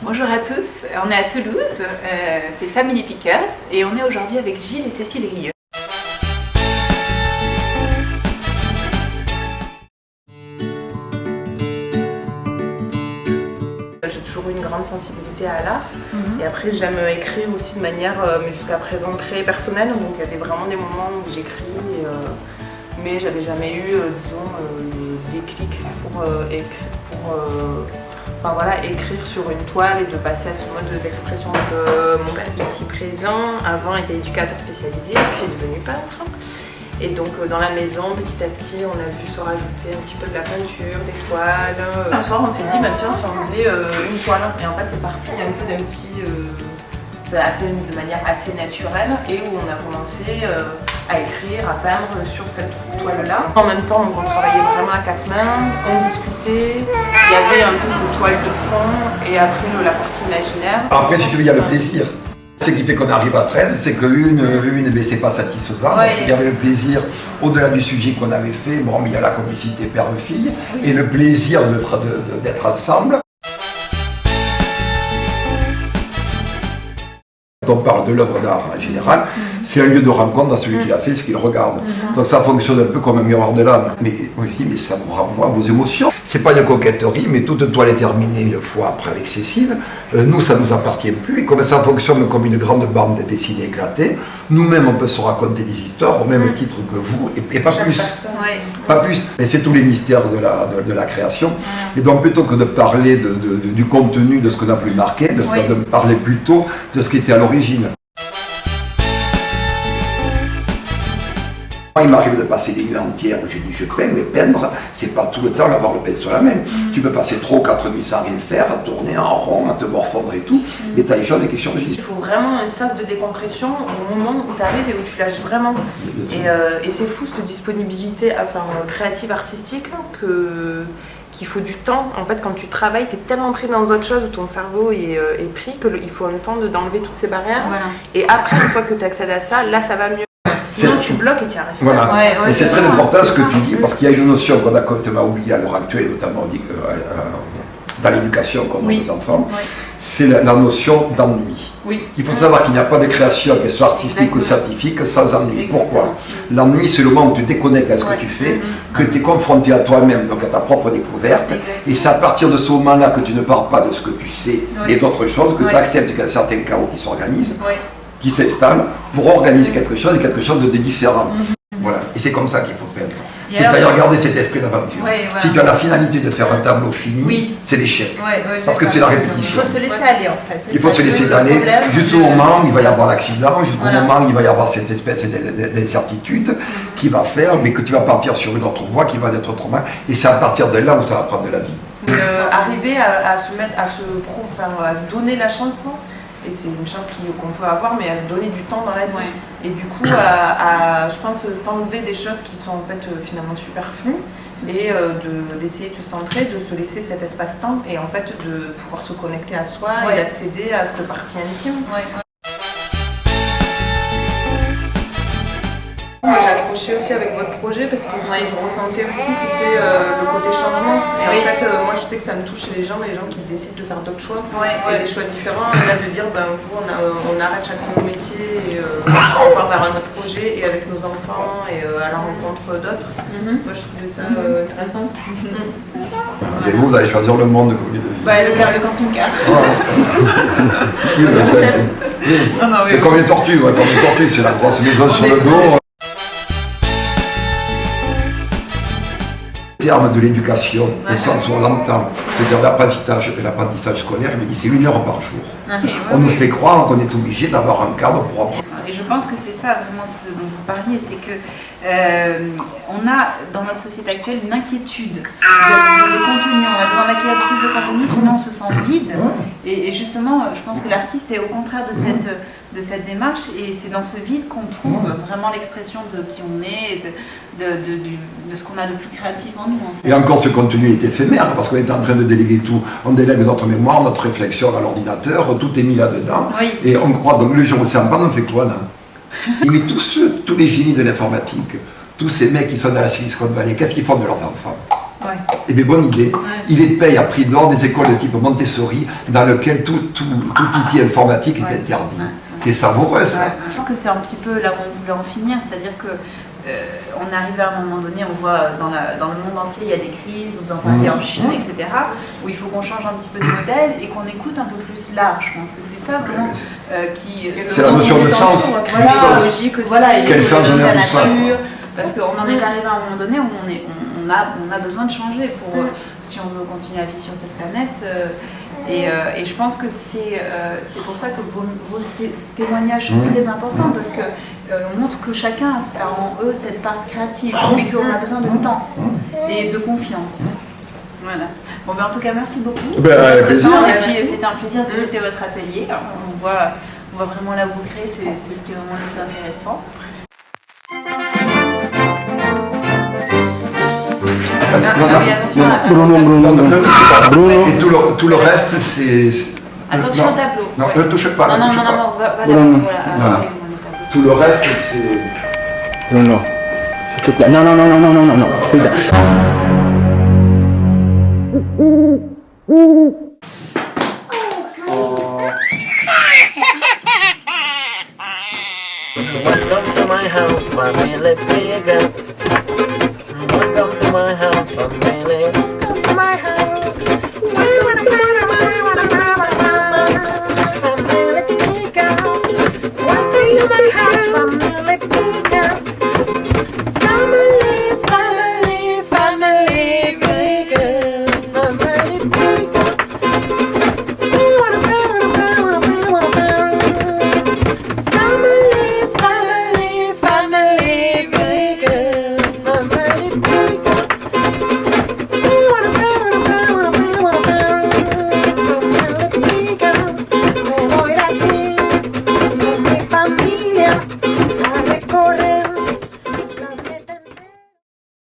Bonjour à tous, on est à Toulouse, c'est Family Pickers et on est aujourd'hui avec Gilles et Cécile Rieux. J'ai toujours eu une grande sensibilité à l'art et après j'aime écrire aussi de manière, mais jusqu'à présent très personnelle, donc il y avait vraiment des moments où j'écris, mais j'avais jamais eu, disons, le déclic pour écrire sur une toile et de passer à ce mode d'expression. Mon père ici présent, avant était éducateur spécialisé, puis est devenu peintre. Et donc dans la maison, petit à petit, on a vu se rajouter un petit peu de la peinture, des toiles. Un soir, on s'est dit, bah, tiens, si on faisait une toile. Et en fait, c'est parti un peu d'un petit, de manière assez naturelle, et où on a commencé à écrire, à peindre sur cette toile-là. En même temps, donc, on travaillait vraiment à quatre mains, on discutait, il y avait un peu ces toiles de fond, et après la partie imaginaire. Après, si tu veux, il y a le plaisir. Ce qui fait qu'on arrive à 13, c'est qu'une, c'est pas satisfaisant, parce qu'il y avait le plaisir, au-delà du sujet qu'on avait fait, bon, mais il y a la complicité père-fille, et le plaisir d'être ensemble. Quand on parle de l'œuvre d'art en général, c'est un lieu de rencontre dans celui qui l'a fait, ce qu'il regarde. Donc ça fonctionne un peu comme un miroir de l'âme. Mais oui, mais ça vous renvoie à vos émotions. C'est pas une coquetterie, mais toute toile est terminée une fois après avec Cécile. Nous, ça nous appartient plus. Et comme ça fonctionne comme une grande bande dessinée éclatée, nous-mêmes, on peut se raconter des histoires au même titre que vous, et pas plus. Pas plus. Mais c'est tous les mystères de la création. Et donc, plutôt que de parler du contenu de ce qu'on a voulu marquer, de parler plutôt de ce qui était à l'origine. Il m'arrive de passer des nuits entières où j'ai dit je peins, mais peindre, c'est pas tout le temps avoir le pinceau à la main. Tu peux passer 3 ou 4 nuits sans rien faire, à tourner en rond, à te morfondre et tout, mais t'as les choses qui surgissent. Il faut vraiment un sas de décompression au moment où tu arrives et où tu lâches vraiment. Et c'est fou cette disponibilité créative, artistique, qu'il faut du temps. En fait, quand tu travailles, tu es tellement pris dans autre chose où ton cerveau est pris qu'il faut un temps d'enlever toutes ces barrières. Voilà. Et après, une fois que tu accèdes à ça, là ça va mieux. Sinon tu bloques et tu n'y arrives pas. Voilà. C'est très important ce que tu dis, parce qu'il y a une notion qu'on a complètement oubliée à l'heure actuelle, notamment dans l'éducation qu'on donne aux enfants, c'est la notion d'ennui. Il faut savoir qu'il n'y a pas de création, qu'elle soit artistique ou scientifique, sans ennui. Pourquoi? L'ennui, c'est le moment où tu déconnectes à ce que tu fais, que tu es confronté à toi-même, donc à ta propre découverte, et c'est à partir de ce moment-là que tu ne parles pas de ce que tu sais et d'autres choses, que tu acceptes qu'il y a certains chaos qui s'organisent, qui s'installent pour organiser quelque chose et quelque chose de différent. Voilà. Et c'est comme ça qu'il faut peindre. C'est-à-dire garder cet esprit d'aventure. Si tu as la finalité de faire un tableau fini, c'est l'échec. Parce que c'est la répétition. Il faut se laisser aller en fait. Il faut se laisser aller jusqu'au moment où il va y avoir l'accident, jusqu'au moment où il va y avoir cette espèce d'incertitude qui va faire, mais que tu vas partir sur une autre voie qui va être autrement. Et c'est à partir de là où ça va prendre de la vie. Arriver à se donner la chance. Et c'est une chance qu'on peut avoir, mais à se donner du temps dans la vie. Et du coup, je pense, s'enlever des choses qui sont en fait finalement superflues et d'essayer de se centrer, de se laisser cet espace-temps et en fait de pouvoir se connecter à soi et d'accéder à cette partie intime. Moi j'ai accroché aussi avec votre projet parce que ce que je ressentais aussi c'était le côté changement. Et en en fait, moi je sais que ça me touche les gens qui décident de faire d'autres choix, et des choix différents, et là de dire, ben vous, on arrête chacun nos métiers, et on part vers un autre projet, et avec nos enfants, et à la rencontre d'autres. Moi je trouvais ça intéressant. Et vous allez choisir le monde comme il est. Le camping-car. Mais comme les tortues, c'est la grosse maison sur le dos. Le terme de l'éducation, au sens où on l'entend, c'est-à-dire l'apprentissage scolaire, il me dit c'est 1 heure par jour. On nous fait croire qu'on est obligé d'avoir un cadre pour apprendre. Et je pense que c'est ça vraiment ce dont vous parliez, c'est que on a dans notre société actuelle une inquiétude de contenu, on a besoin d'acquérir plus de contenu, sinon on se sent vide. Et justement, je pense que l'artiste est au contraire de cette démarche, et c'est dans ce vide qu'on trouve vraiment l'expression de qui on est, de ce qu'on a de plus créatif en nous. En fait. Et encore, ce contenu est éphémère, parce qu'on est en train de déléguer tout. On délègue notre mémoire, notre réflexion à l'ordinateur, tout est mis là-dedans. Et on croit, donc le jour où c'est en panne, on fait quoi là? Mais tous les génies de l'informatique, tous ces mecs qui sont dans la Silicon Valley, qu'est-ce qu'ils font de leurs enfants? Eh bien, bonne idée. Ils les payent à prix d'or des écoles de type Montessori, dans lesquelles tout outil informatique est interdit. C'est savoureux, ça. Je pense que c'est un petit peu là où on voulait en finir, c'est-à-dire que on arrive à un moment donné, on voit dans le monde entier, il y a des crises, vous en parlez en Chine, etc., où il faut qu'on change un petit peu de modèle et qu'on écoute un peu plus large. Je pense que c'est ça vraiment qui... C'est la notion de sens. Quel sens on a du sens. Parce qu'on en est arrivé à un moment donné où on a besoin de changer si on veut continuer à vivre sur cette planète. Et je pense que c'est pour ça que vos témoignages sont très importants, parce que on montre que chacun a en eux cette part créative, mais qu'on a besoin de temps et de confiance. Voilà. Bon, ben, en tout cas, merci beaucoup. Avec plaisir. Et puis c'était un plaisir de visiter votre atelier. On voit vraiment là où vous créez, c'est ce qui est vraiment le plus intéressant. Bruno. Et tout le reste, c'est... Attention au tableau. Non, ne touche pas. Voilà. Tout le reste, c'est... Non, s'il te plaît. Non. Putain. Welcome to my house, family bigger. Welcome to my house, family. Welcome to my house.